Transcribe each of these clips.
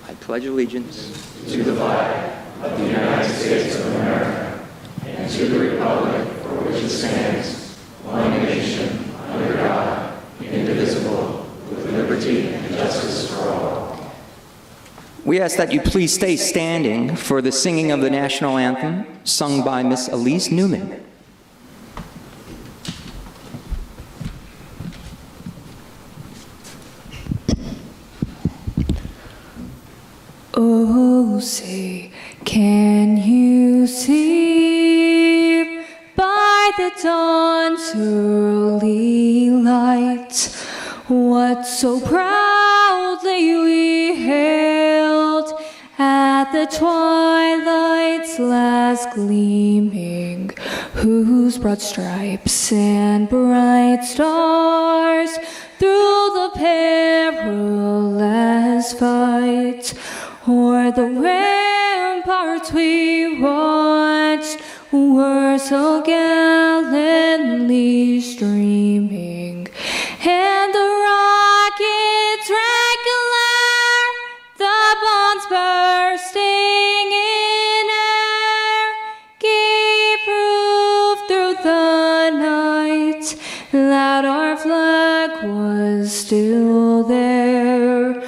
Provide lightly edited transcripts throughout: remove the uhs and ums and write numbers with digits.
I pledge allegiance to the flag of the United States of America and to the republic for which it stands, one nation, under God, indivisible, with liberty and justice for all. We ask that you please stay standing for the singing of the national anthem, sung by Miss Elise Newman. Oh, say, can you see by the dawn's early light what so proudly we hailed at the twilight's last gleaming, whose broad stripes and bright stars through the perilous fight o'er the ramparts we watched were so gallantly streaming, and the rockets' red glare, the bombs bursting in air, gave proof through the night that our flag was still there.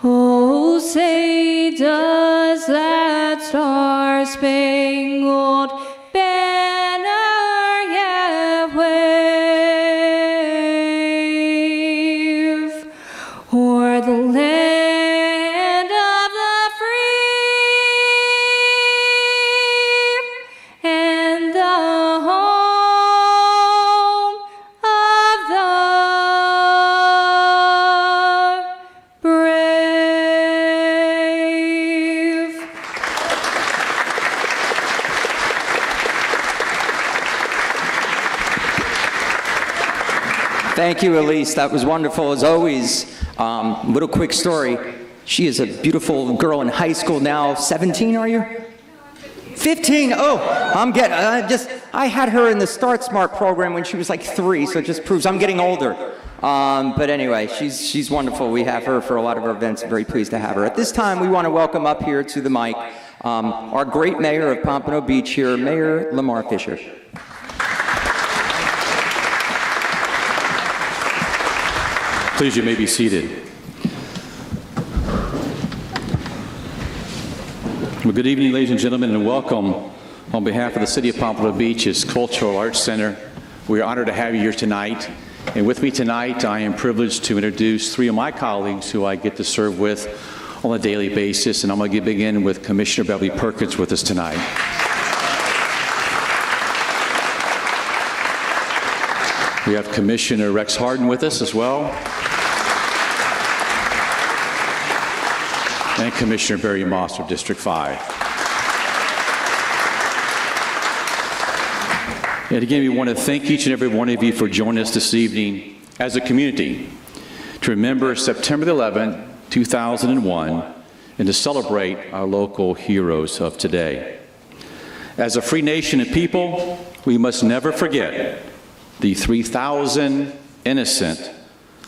Oh, say, does that star-spangled banner yet wave o'er the land of the free and the home of the brave? Thank you, Elise. That was wonderful as always. Little quick story. She is a beautiful girl in high school now. 17, are you? 15. Oh, I had her in the Start Smart program when she was like 3, so it just proves I'm getting older. But anyway, she's wonderful. We have her for a lot of our events. Very pleased to have her. At this time, we want to welcome up here to the mic our great mayor of Pompano Beach here, Mayor Lamar Fisher. Please, you may be seated. Well, good evening, ladies and gentlemen, and welcome on behalf of the City of Pompano Beach's Cultural Arts Center. We are honored to have you here tonight. And with me tonight, I am privileged to introduce 3 of my colleagues who I get to serve with on a daily basis. And I'm going to begin with Commissioner Beverly Perkins with us tonight. We have Commissioner Rex Harden with us as well. And Commissioner Barry Moss of District 5. And again, we want to thank each and every one of you for joining us this evening as a community to remember September the 11th, 2001, and to celebrate our local heroes of today. As a free nation and people, we must never forget the 3,000 innocent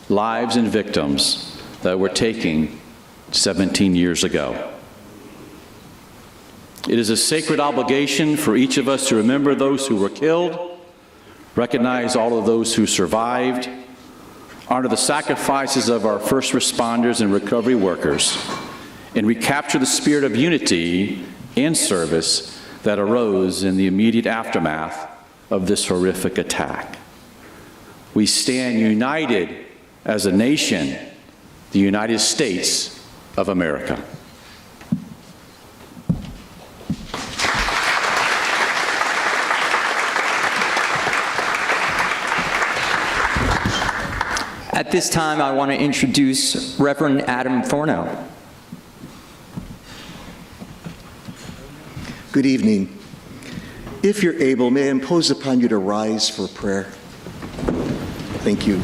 lives and victims that were taken 17 years ago. It is a sacred obligation for each of us to remember those who were killed, recognize all of those who survived, honor the sacrifices of our first responders and recovery workers, and recapture the spirit of unity and service that arose in the immediate aftermath of this horrific attack. We stand united as a nation, the United States of America. At this time, I want to introduce Reverend Adam Forno. Good evening. If you're able, may I impose upon you to rise for prayer? Thank you.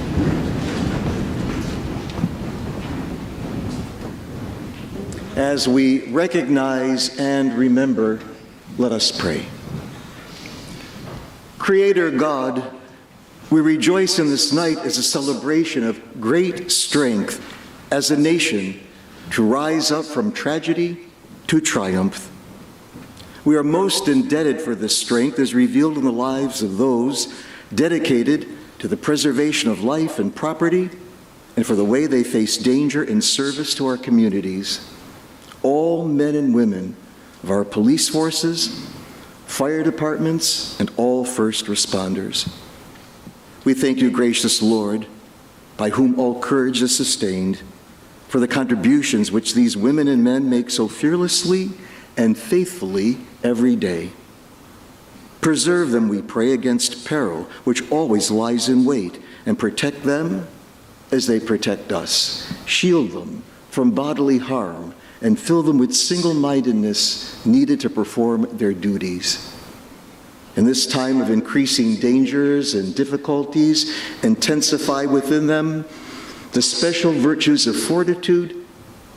As we recognize and remember, let us pray. Creator God, we rejoice in this night as a celebration of great strength as a nation to rise up from tragedy to triumph. We are most indebted for this strength as revealed in the lives of those dedicated to the preservation of life and property, and for the way they face danger in service to our communities. All men and women of our police forces, fire departments, and all first responders. We thank you, gracious Lord, by whom all courage is sustained, for the contributions which these women and men make so fearlessly and faithfully every day. Preserve them, we pray, against peril, which always lies in wait, and protect them as they protect us. Shield them from bodily harm, and fill them with single-mindedness needed to perform their duties. In this time of increasing dangers and difficulties, intensify within them the special virtues of fortitude,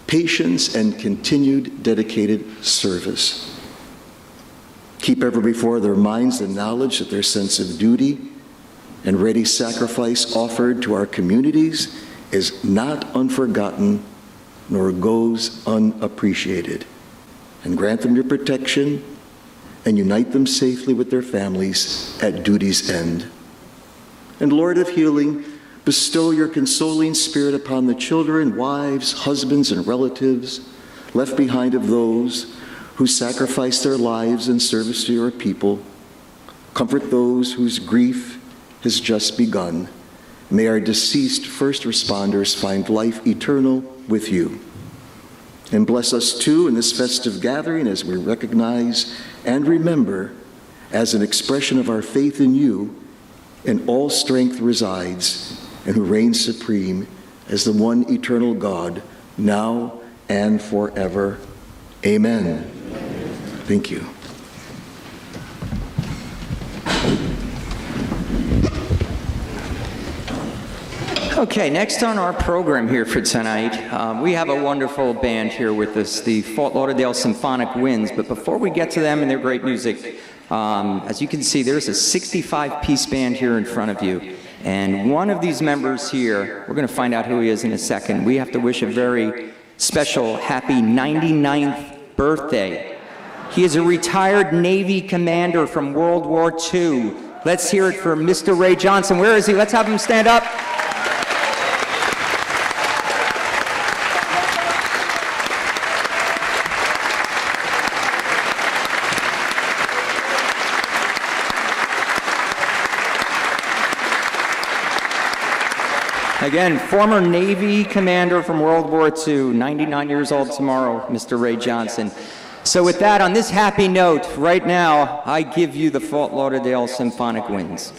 patience, and continued dedicated service. Keep ever before their minds the knowledge that their sense of duty and ready sacrifice offered to our communities is not unforgotten nor goes unappreciated. And grant them your protection and unite them safely with their families at duty's end. And Lord of healing, bestow your consoling spirit upon the children, wives, husbands, and relatives left behind of those who sacrificed their lives in service to your people. Comfort those whose grief has just begun. May our deceased first responders find life eternal with you. And bless us too in this festive gathering as we recognize and remember, as an expression of our faith in you, in all strength resides and who reigns supreme as the one eternal God, now and forever. Amen. Thank you. Okay, next on our program here for tonight, we have a wonderful band here with us, the Fort Lauderdale Symphonic Winds. But before we get to them and their great music, as you can see, there's a 65-piece band here in front of you. And one of these members here, we're going to find out who he is in a second. We have to wish a very special, happy 99th birthday. He is a retired Navy commander from World War II. Let's hear it for Mr. Ray Johnson. Where is he? Let's have him stand up. Again, former Navy commander from World War II, 99 years old tomorrow, Mr. Ray Johnson. So with that, on this happy note, right now, I give you the Fort Lauderdale Symphonic Winds.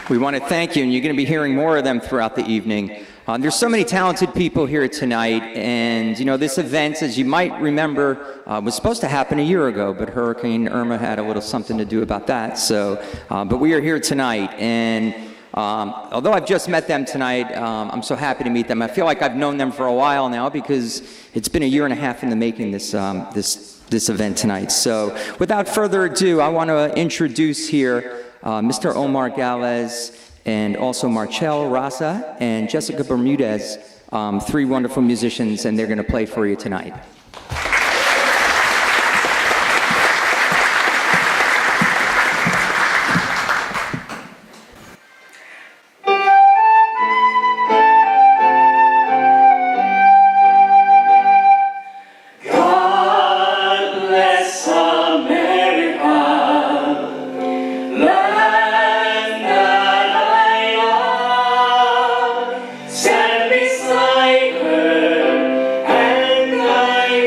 We want to thank you, and you're going to be hearing more of them throughout the evening. There's so many talented people here tonight, and you know, this event, as you might remember, was supposed to happen a year ago, but Hurricane Irma had a little something to do about that. So, but we are here tonight, and although I've just met them tonight, I'm so happy to meet them. I feel like I've known them for a while now because it's been a year and a half in the making, this event tonight. So without further ado, I want to introduce here Mr. Omar Galez and also Marcel Rasa and Jessica Bermudez, three wonderful musicians, and they're going to play for you tonight. Stand beside her and guide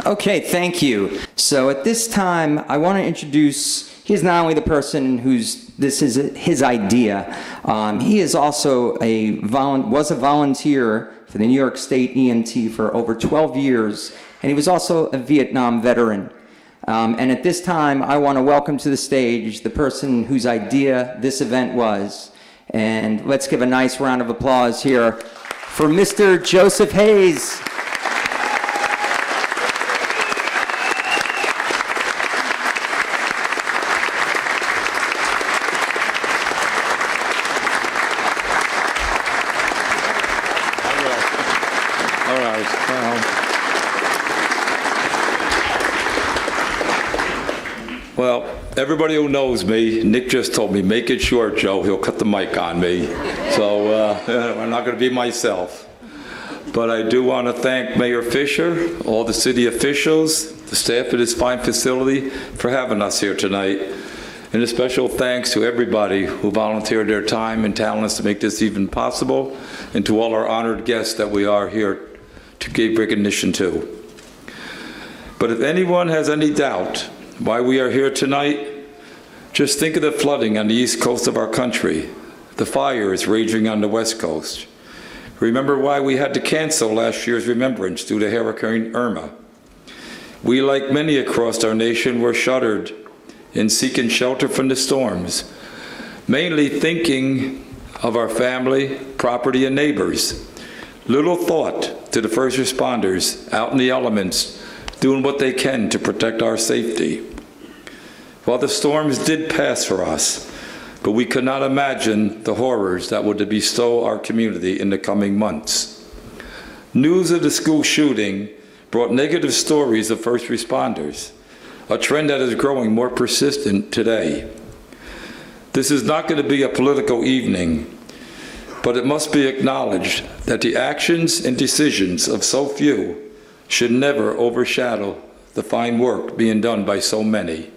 Okay, thank you. So at this time, I want to introduce, he's not only the person this is his idea, he is also was a volunteer for the New York State EMT for over 12 years, and he was also a Vietnam veteran. And at this time, I want to welcome to the stage the person whose idea this event was. And let's give a nice round of applause here for Mr. Joseph Hayes. Well, everybody who knows me, Nick just told me, make it short, Joe. He'll cut the mic on me. So I'm not going to be myself. But I do want to thank Mayor Fisher, all the city officials, the staff at this fine facility for having us here tonight. And a special thanks to everybody who volunteered their time and talents to make this even possible, and to all our honored guests that we are here to give recognition to. But if anyone has any doubt why we are here tonight, just think of the flooding on the east coast of our country, the fires raging on the west coast. Remember why we had to cancel last year's remembrance due to Hurricane Irma. We, like many across our nation, were shuttered in seeking shelter from the storms, mainly thinking of our family, property, and neighbors. Little thought to the first responders out in the elements, doing what they can to protect our safety. While the storms did pass for us, but we could not imagine the horrors that would bestow our community in the coming months. News of the school shooting brought negative stories of first responders, a trend that is growing more persistent today. This is not going to be a political evening, but it must be acknowledged that the actions and decisions of so few should never overshadow the fine work being done by so many.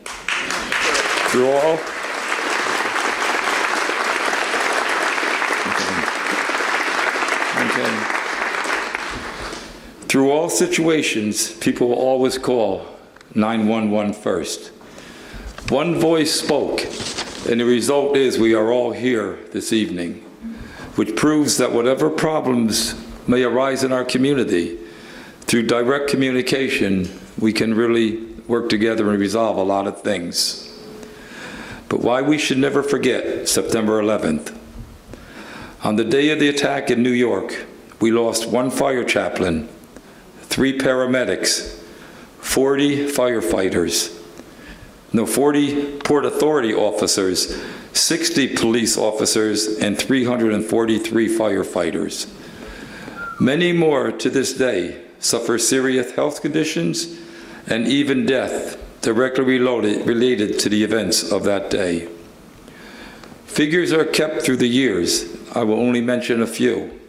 Through all situations, people will always call 911 first. One voice spoke, and the result is we are all here this evening, which proves that whatever problems may arise in our community, through direct communication, we can really work together and resolve a lot of things. But why we should never forget September 11th. On the day of the attack in New York, we lost one fire chaplain, 3 paramedics, 40 firefighters, 40 Port Authority officers, 60 police officers, and 343 firefighters. Many more to this day suffer serious health conditions and even death directly related to the events of that day. Figures are kept through the years. I will only mention a few.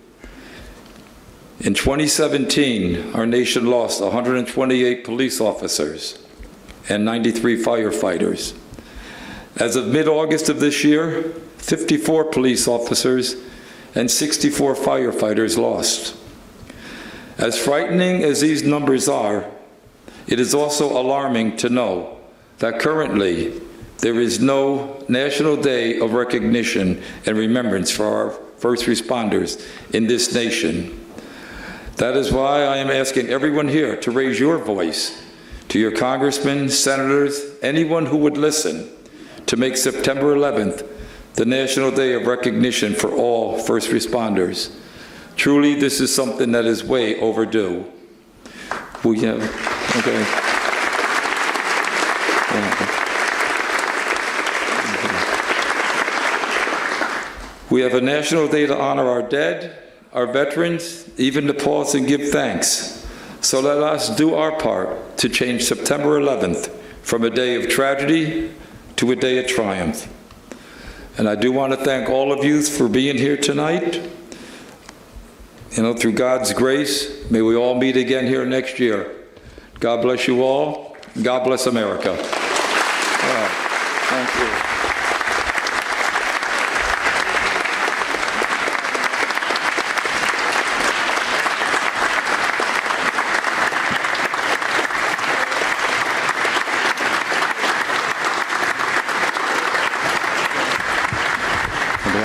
In 2017, our nation lost 128 police officers and 93 firefighters. As of mid-August of this year, 54 police officers and 64 firefighters lost. As frightening as these numbers are, it is also alarming to know that currently there is no National Day of recognition and remembrance for our first responders in this nation. That is why I am asking everyone here to raise your voice to your congressmen, senators, anyone who would listen, to make September 11th the National Day of recognition for all first responders. Truly, this is something that is way overdue. We have, okay. We have a National Day to honor our dead, our veterans, even to pause and give thanks. So let us do our part to change September 11th from a day of tragedy to a day of triumph. And I do want to thank all of you for being here tonight. Through God's grace, may we all meet again here next year. God bless you all. God bless America. Thank you.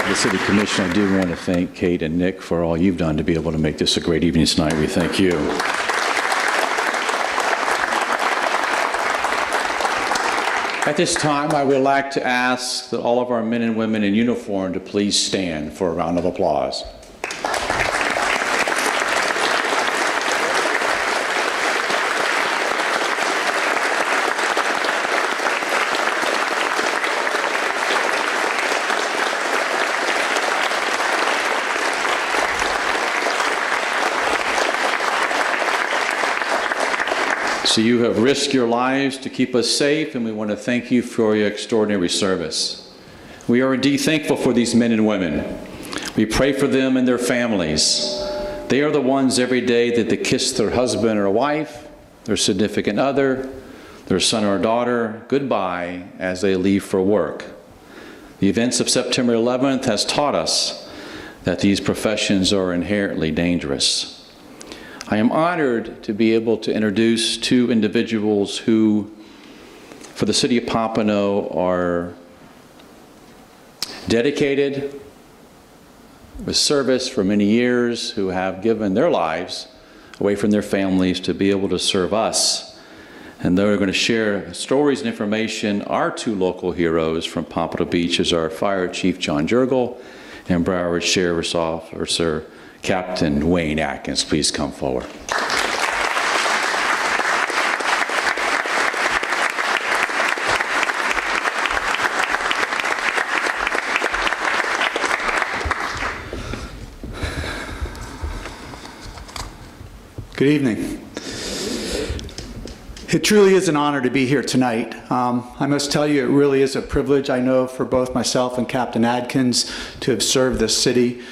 the City Commission, I do want to thank Kate and Nick for all you've done to be able to make this a great evening tonight. We thank you. At this time, I would like to ask that all of our men and women in uniform to please stand for a round of applause. So you have risked your lives to keep us safe, and we want to thank you for your extraordinary service. We are indeed thankful for these men and women. We pray for them and their families. They are the ones every day that they kiss their husband or wife, their significant other, their son or daughter goodbye as they leave for work. The events of September 11th has taught us that these professions are inherently dangerous. I am honored to be able to introduce two individuals who, for the city of Pompano, are dedicated with service for many years, who have given their lives away from their families to be able to serve us. And they're going to share stories and information. Our two local heroes from Pompano Beach is our Fire Chief John Jurgel and Broward Sheriff's Officer Captain Wayne Atkins. Please come forward. Good evening. It truly is an honor to be here tonight. I must tell you, it really is a privilege, I know, for both myself and Captain Adkins to have served this city,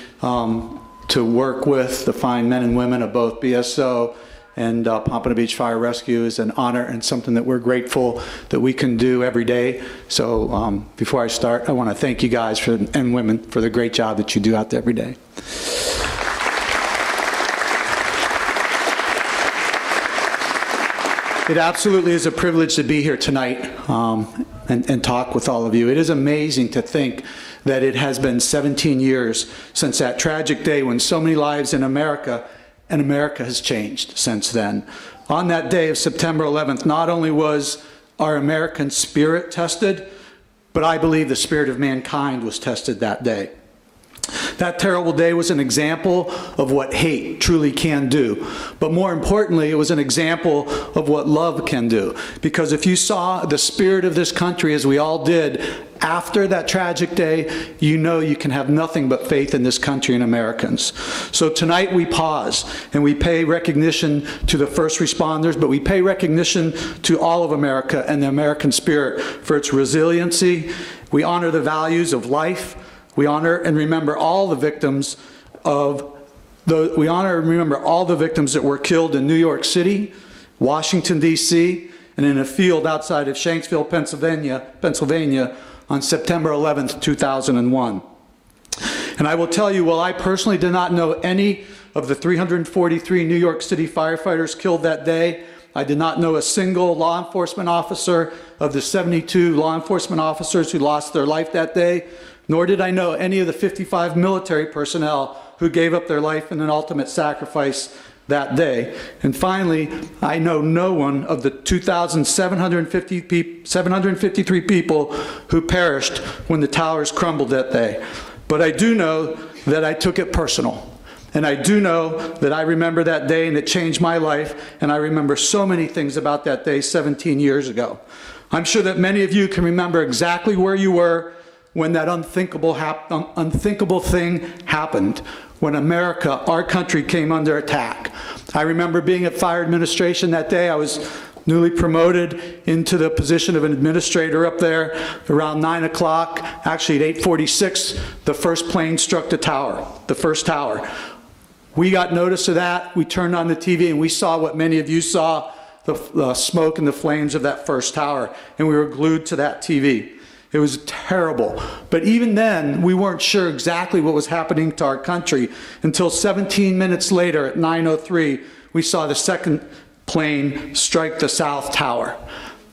to work with the fine men and women of both BSO and Pompano Beach Fire Rescue is an honor and something that we're grateful that we can do every day. So before I start, I want to thank you guys and women for the great job that you do out there every day. It absolutely is a privilege to be here tonight and talk with all of you. It is amazing to think that it has been 17 years since that tragic day when so many lives in America, and America has changed since then. On that day of September 11th, not only was our American spirit tested, but I believe the spirit of mankind was tested that day. That terrible day was an example of what hate truly can do. But more importantly, it was an example of what love can do. Because if you saw the spirit of this country, as we all did, after that tragic day, you know you can have nothing but faith in this country and Americans. So tonight we pause and we pay recognition to the first responders, but we pay recognition to all of America and the American spirit for its resiliency. We honor the values of life. We honor and remember all the victims that were killed in New York City, Washington, D.C., and in a field outside of Shanksville, Pennsylvania on September 11th, 2001. And I will tell you, while I personally did not know any of the 343 New York City firefighters killed that day, I did not know a single law enforcement officer of the 72 law enforcement officers who lost their life that day, nor did I know any of the 55 military personnel who gave up their life in an ultimate sacrifice that day. And finally, I know no one of the 2,753 people who perished when the towers crumbled that day. But I do know that I took it personal. And I do know that I remember that day and it changed my life, and I remember so many things about that day 17 years ago. I'm sure that many of you can remember exactly where you were when that unthinkable thing happened, when America, our country, came under attack. I remember being at fire administration that day. I was newly promoted into the position of an administrator up there around 9 o'clock. Actually at 8:46, the first plane struck the tower, the first tower. We got notice of that. We turned on the TV and we saw what many of you saw, the smoke and the flames of that first tower, and we were glued to that TV. It was terrible. But even then, we weren't sure exactly what was happening to our country until 17 minutes later at 9:03, we saw the second plane strike the South Tower.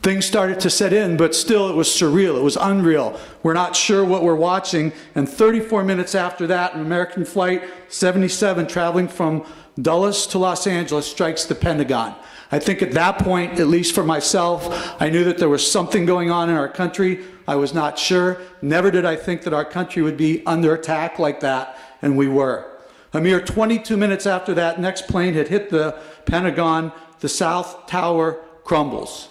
Things started to set in, but still it was surreal. It was unreal. We're not sure what we're watching. And 34 minutes after that, an American Flight 77 traveling from Dulles to Los Angeles strikes the Pentagon. I think at that point, at least for myself, I knew that there was something going on in our country. I was not sure. Never did I think that our country would be under attack like that, and we were. A mere 22 minutes after that next plane had hit the Pentagon, the South Tower crumbles.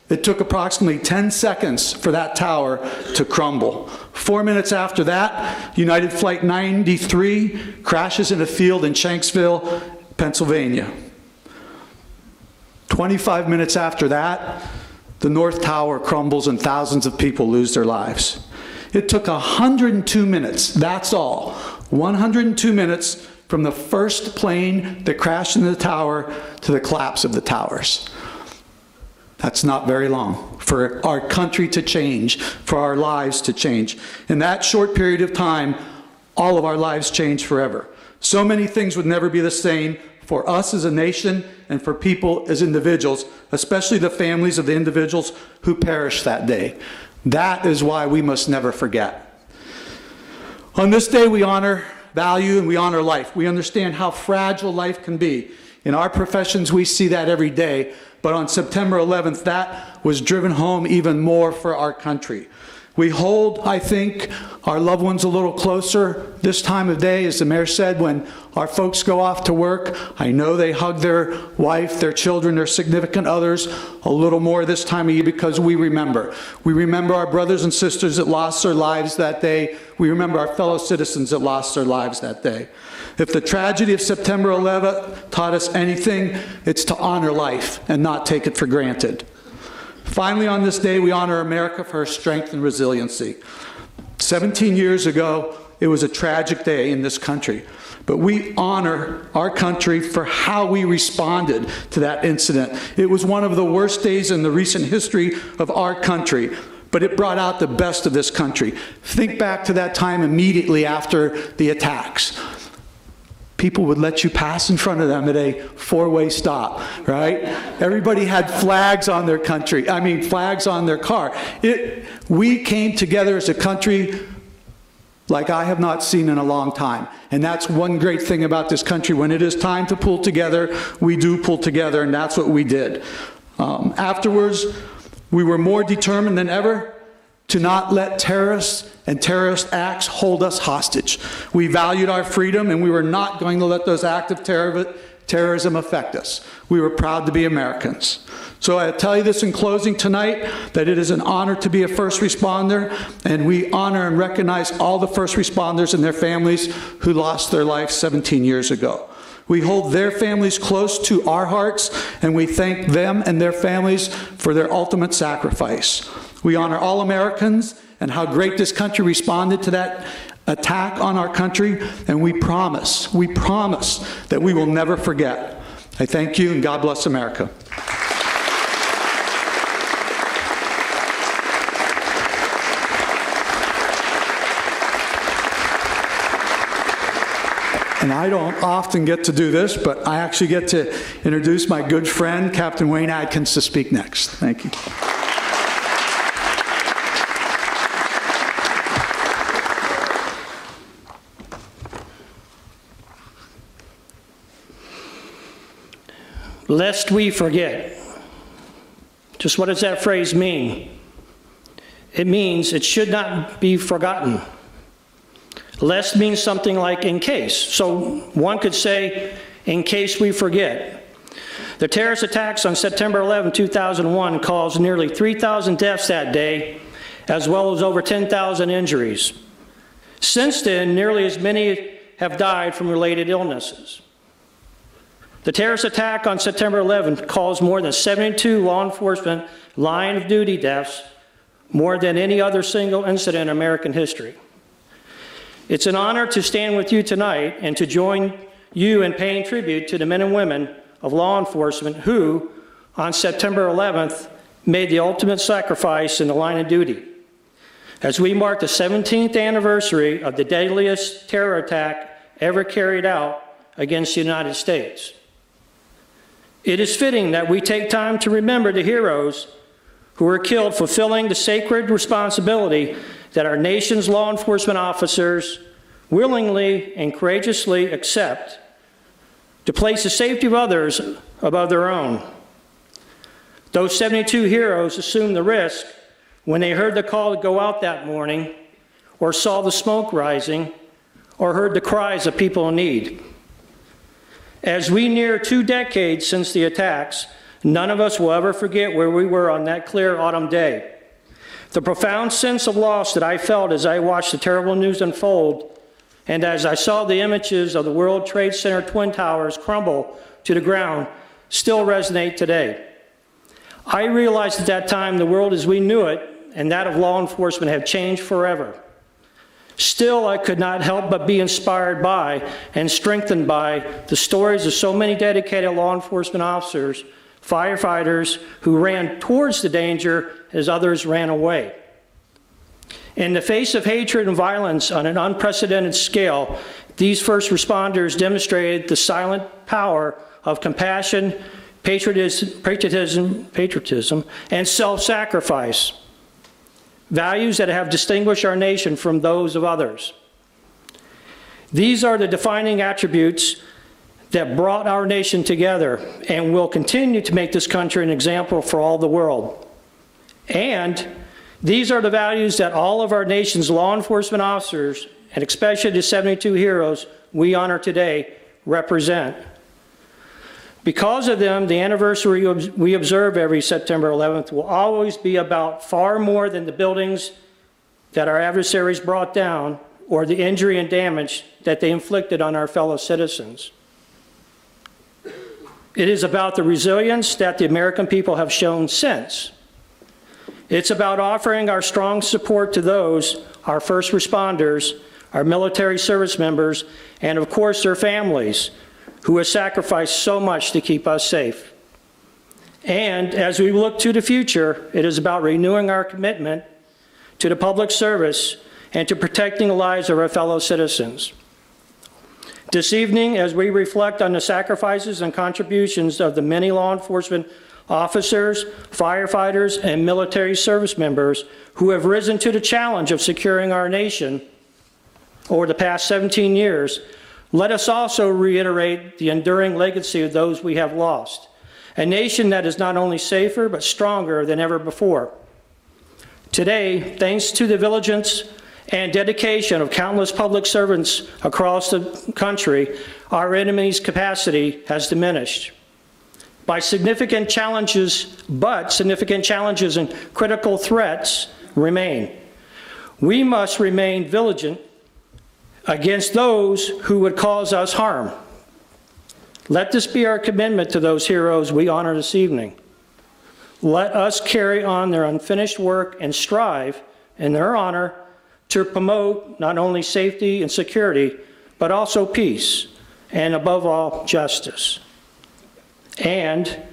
It took approximately 10 seconds for that tower to crumble. 4 minutes after that, United Flight 93 crashes in a field in Shanksville, Pennsylvania. 25 minutes after that, the North Tower crumbles and thousands of people lose their lives. It took 102 minutes, that's all. 102 minutes from the first plane that crashed into the tower to the collapse of the towers. That's not very long for our country to change, for our lives to change. In that short period of time, all of our lives changed forever. So many things would never be the same for us as a nation and for people as individuals, especially the families of the individuals who perished that day. That is why we must never forget. On this day, we honor value and we honor life. We understand how fragile life can be. In our professions, we see that every day. But on September 11th, that was driven home even more for our country. We hold, I think, our loved ones a little closer this time of day, as the mayor said, when our folks go off to work. I know they hug their wife, their children, their significant others a little more this time of year because we remember. We remember our brothers and sisters that lost their lives that day. We remember our fellow citizens that lost their lives that day. If the tragedy of September 11th taught us anything, it's to honor life and not take it for granted. Finally, on this day, we honor America for her strength and resiliency. 17 years ago, it was a tragic day in this country, but we honor our country for how we responded to that incident. It was one of the worst days in the recent history of our country, but it brought out the best of this country. Think back to that time immediately after the attacks. People would let you pass in front of them at a four-way stop, right? Everybody had flags on their flags on their car. We came together as a country like I have not seen in a long time. And that's one great thing about this country. When it is time to pull together, we do pull together, and that's what we did. Afterwards, we were more determined than ever to not let terrorists and terrorist acts hold us hostage. We valued our freedom, and we were not going to let those acts of terrorism affect us. We were proud to be Americans. So I tell you this in closing tonight, that it is an honor to be a first responder, and we honor and recognize all the first responders and their families who lost their life 17 years ago. We hold their families close to our hearts, and we thank them and their families for their ultimate sacrifice. We honor all Americans and how great this country responded to that attack on our country, and we promise that we will never forget. I thank you, and God bless America. And I don't often get to do this, but I actually get to introduce my good friend, Captain Wayne Adkins, to speak next. Thank you. Lest we forget. Just what does that phrase mean? It means it should not be forgotten. Lest means something like in case. So one could say, in case we forget. The terrorist attacks on September 11, 2001 caused nearly 3,000 deaths that day, as well as over 10,000 injuries. Since then, nearly as many have died from related illnesses. The terrorist attack on September 11 caused more than 72 law enforcement line of duty deaths, more than any other single incident in American history. It's an honor to stand with you tonight and to join you in paying tribute to the men and women of law enforcement who, on September 11th, made the ultimate sacrifice in the line of duty. As we mark the 17th anniversary of the deadliest terror attack ever carried out against the United States. It is fitting that we take time to remember the heroes who were killed fulfilling the sacred responsibility that our nation's law enforcement officers willingly and courageously accept to place the safety of others above their own. Those 72 heroes assumed the risk when they heard the call to go out that morning, or saw the smoke rising, or heard the cries of people in need. As we near 2 decades since the attacks, none of us will ever forget where we were on that clear autumn day. The profound sense of loss that I felt as I watched the terrible news unfold, and as I saw the images of the World Trade Center Twin Towers crumble to the ground, still resonate today. I realized at that time the world as we knew it and that of law enforcement have changed forever. Still, I could not help but be inspired by and strengthened by the stories of so many dedicated law enforcement officers, firefighters who ran towards the danger as others ran away. In the face of hatred and violence on an unprecedented scale, these first responders demonstrated the silent power of compassion, patriotism, and self-sacrifice, values that have distinguished our nation from those of others. These are the defining attributes that brought our nation together and will continue to make this country an example for all the world. And these are the values that all of our nation's law enforcement officers, and especially the 72 heroes we honor today, represent. Because of them, the anniversary we observe every September 11th will always be about far more than the buildings that our adversaries brought down or the injury and damage that they inflicted on our fellow citizens. It is about the resilience that the American people have shown since. It's about offering our strong support to those, our first responders, our military service members, and of course their families, who have sacrificed so much to keep us safe. And as we look to the future, it is about renewing our commitment to the public service and to protecting the lives of our fellow citizens. This evening, as we reflect on the sacrifices and contributions of the many law enforcement officers, firefighters, and military service members who have risen to the challenge of securing our nation over the past 17 years, let us also reiterate the enduring legacy of those we have lost, a nation that is not only safer but stronger than ever before. Today, thanks to the diligence and dedication of countless public servants across the country, our enemy's capacity has diminished. Significant challenges and critical threats remain. We must remain vigilant against those who would cause us harm. Let this be our commitment to those heroes we honor this evening. Let us carry on their unfinished work and strive in their honor to promote not only safety and security, but also peace, and above all, justice. And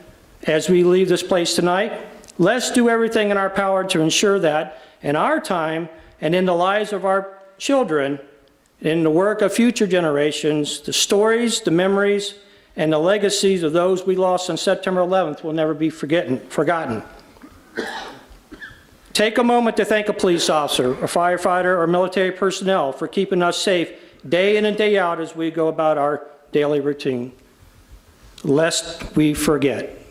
as we leave this place tonight, let's do everything in our power to ensure that in our time and in the lives of our children, in the work of future generations, the stories, the memories, and the legacies of those we lost on September 11th will never be forgotten. Take a moment to thank a police officer, a firefighter, or military personnel for keeping us safe day in and day out as we go about our daily routine. Lest we forget.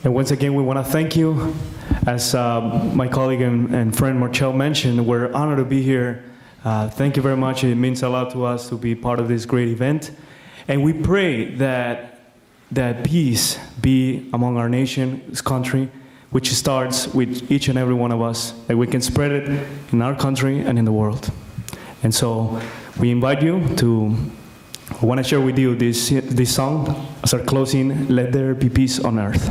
And once again, we want to thank you. As my colleague and friend Marcel mentioned, we're honored to be here. Thank you very much. It means a lot to us to be part of this great event. And we pray that peace be among our nation, this country, which starts with each and every one of us, that we can spread it in our country and in the world. And so we invite you to, I want to share with you this song as our closing, Let There Be Peace on Earth.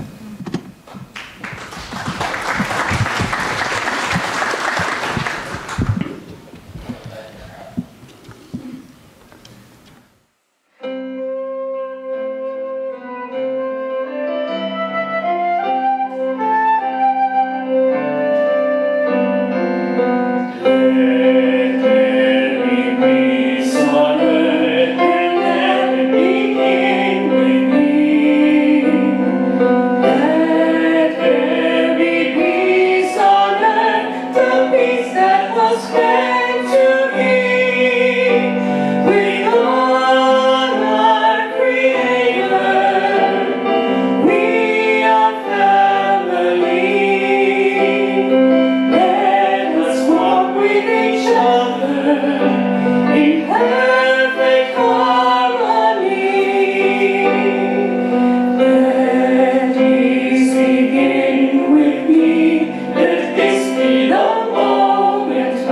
Let this be the moment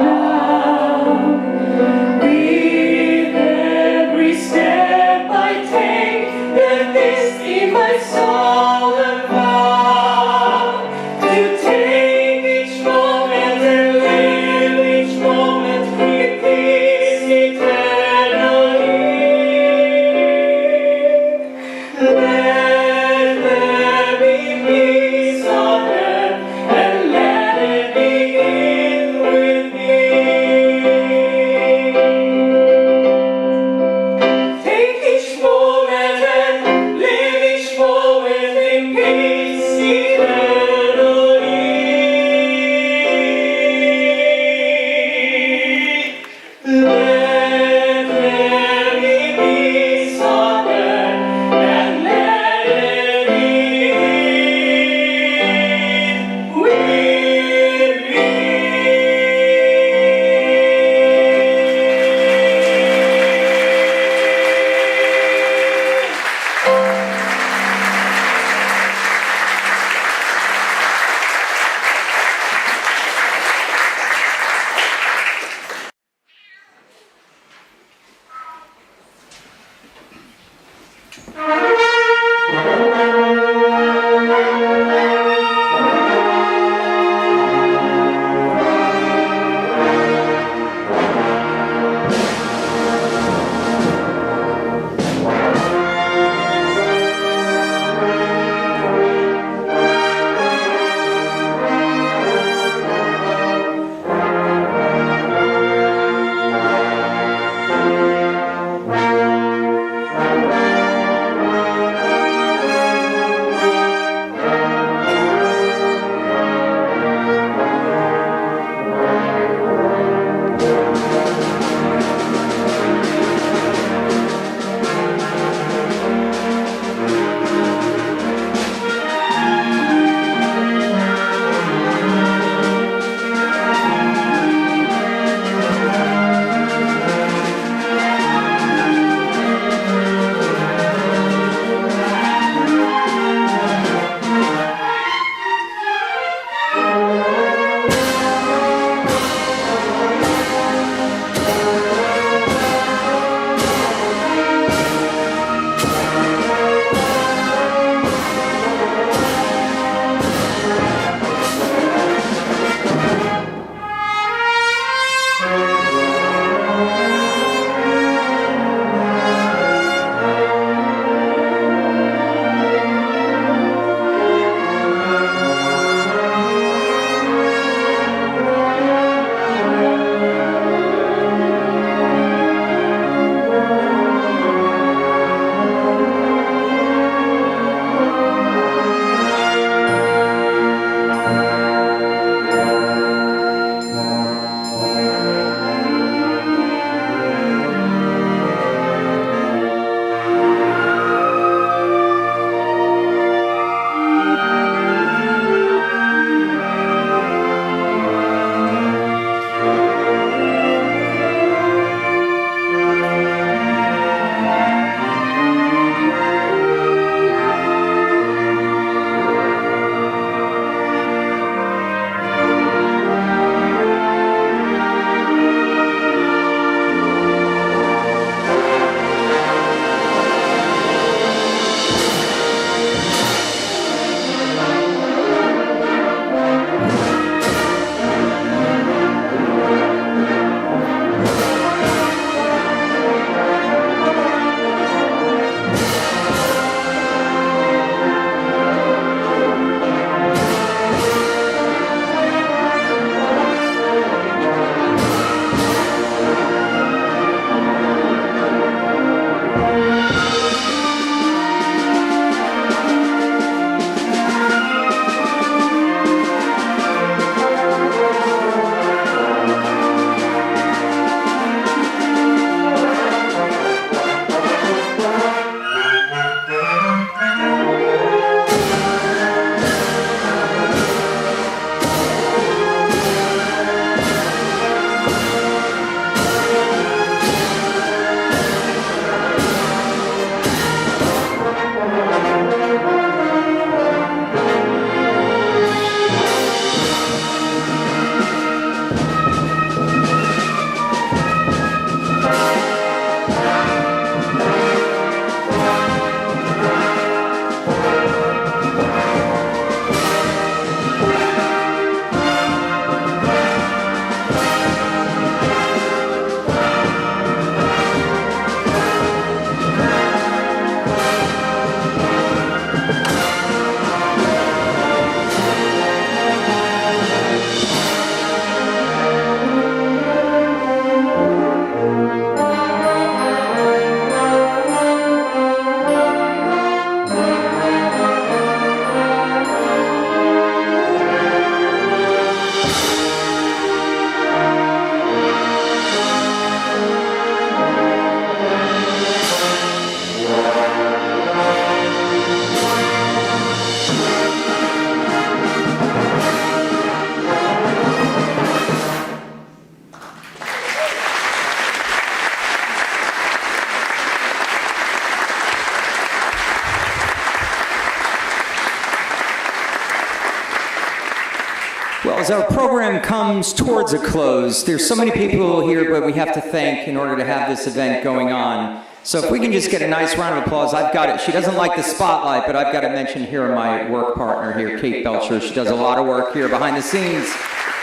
as our program comes towards a close, there's so many people here but we have to thank in order to have this event going on. So if we can just get a nice round of applause, I've got it. She doesn't like the spotlight, but I've got to mention here my work partner here, Kate Belcher. She does a lot of work here behind the scenes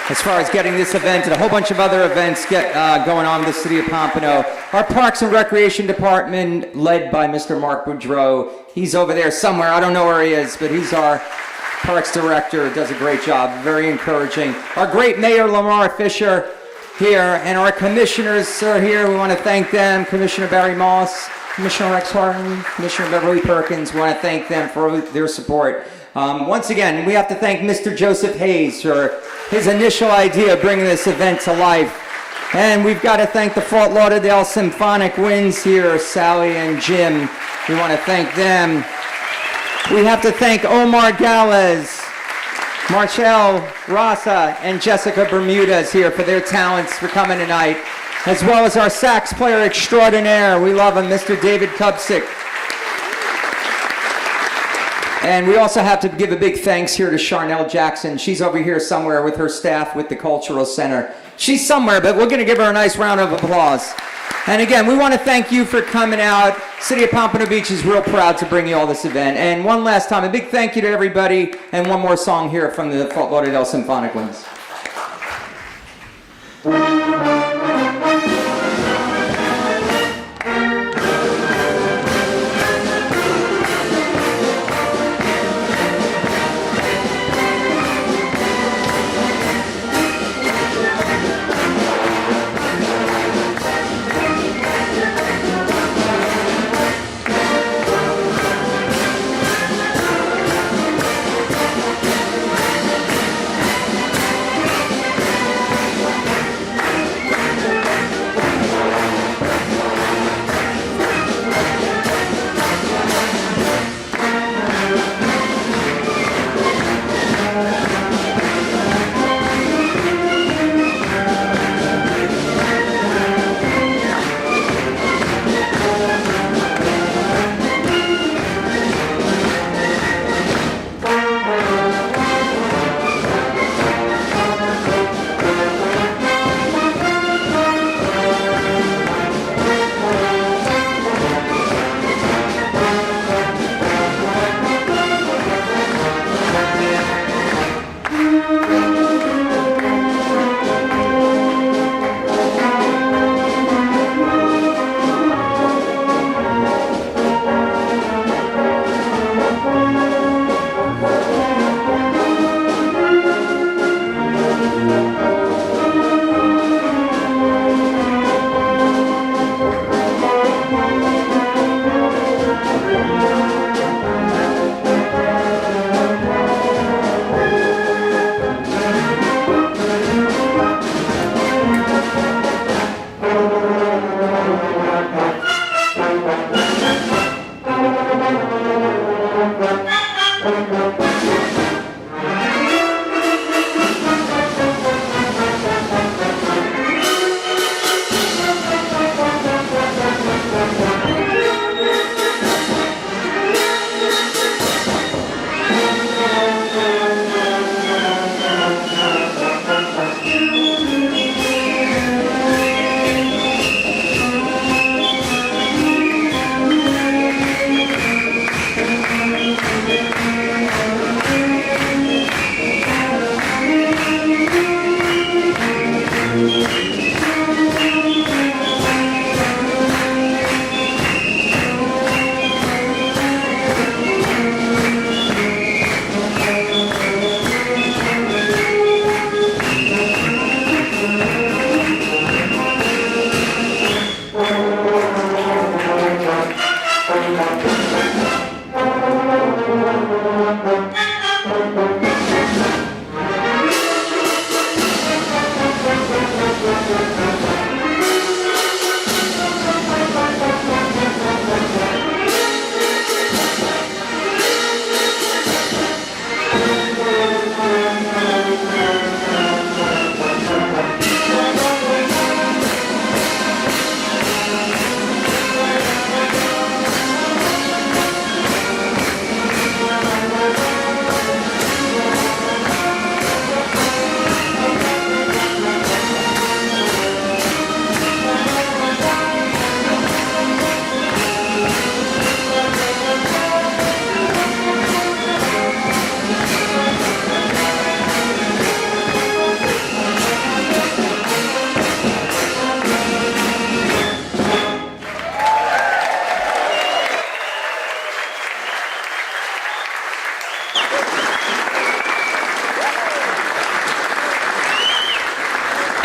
as far as getting this event and a whole bunch of other events going on in the city of Pompano. Our Parks and Recreation Department, led by Mr. Mark Boudreau. He's over there somewhere. I don't know where he is, but he's our Parks Director. Does a great job. Very encouraging. Our great Mayor, Lamar Fisher, here, and our commissioners are here. We want to thank them. Commissioner Barry Moss, Commissioner Rex Harden, Commissioner Beverly Perkins. We want to thank them for their support. Once again, we have to thank Mr. Joseph Hayes for his initial idea of bringing this event to life. And we've got to thank the Fort Lauderdale Symphonic Winds here, Sally and Jim. We want to thank them. We have to thank Omar Galez, Marcel Rasa, and Jessica Bermudez here for their talents for coming tonight, as well as our sax player extraordinaire. We love him, Mr. David Kubsick. And we also have to give a big thanks here to Charnel Jackson. She's over here somewhere with her staff with the Cultural Center. She's somewhere, but we're going to give her a nice round of applause. And again, we want to thank you for coming out. City of Pompano Beach is real proud to bring you all this event. And one last time, a big thank you to everybody, and one more song here from the Fort Lauderdale Symphonic Winds.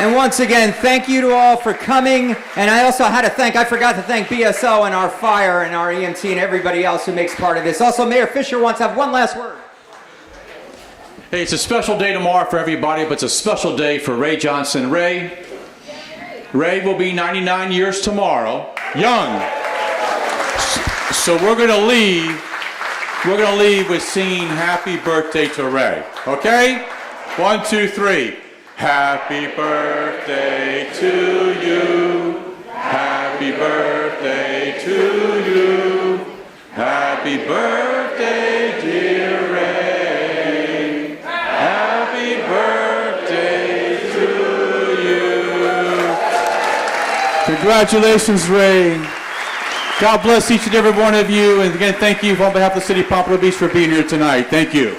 And once again, thank you to all for coming. And I also had to thank, I forgot to thank BSO and our fire and our EMT and everybody else who makes part of this. Also, Mayor Fisher wants to have one last word. Hey, it's a special day tomorrow for everybody, but it's a special day for Ray Johnson. Ray will be 99 years tomorrow, young. So we're going to leave with singing Happy Birthday to Ray. Okay? 1, 2, 3. Happy birthday to you. Happy birthday to you. Happy birthday, dear Ray. Happy birthday to you. Congratulations, Ray. God bless each and every one of you. And again, thank you on behalf of the City of Pompano Beach for being here tonight. Thank you.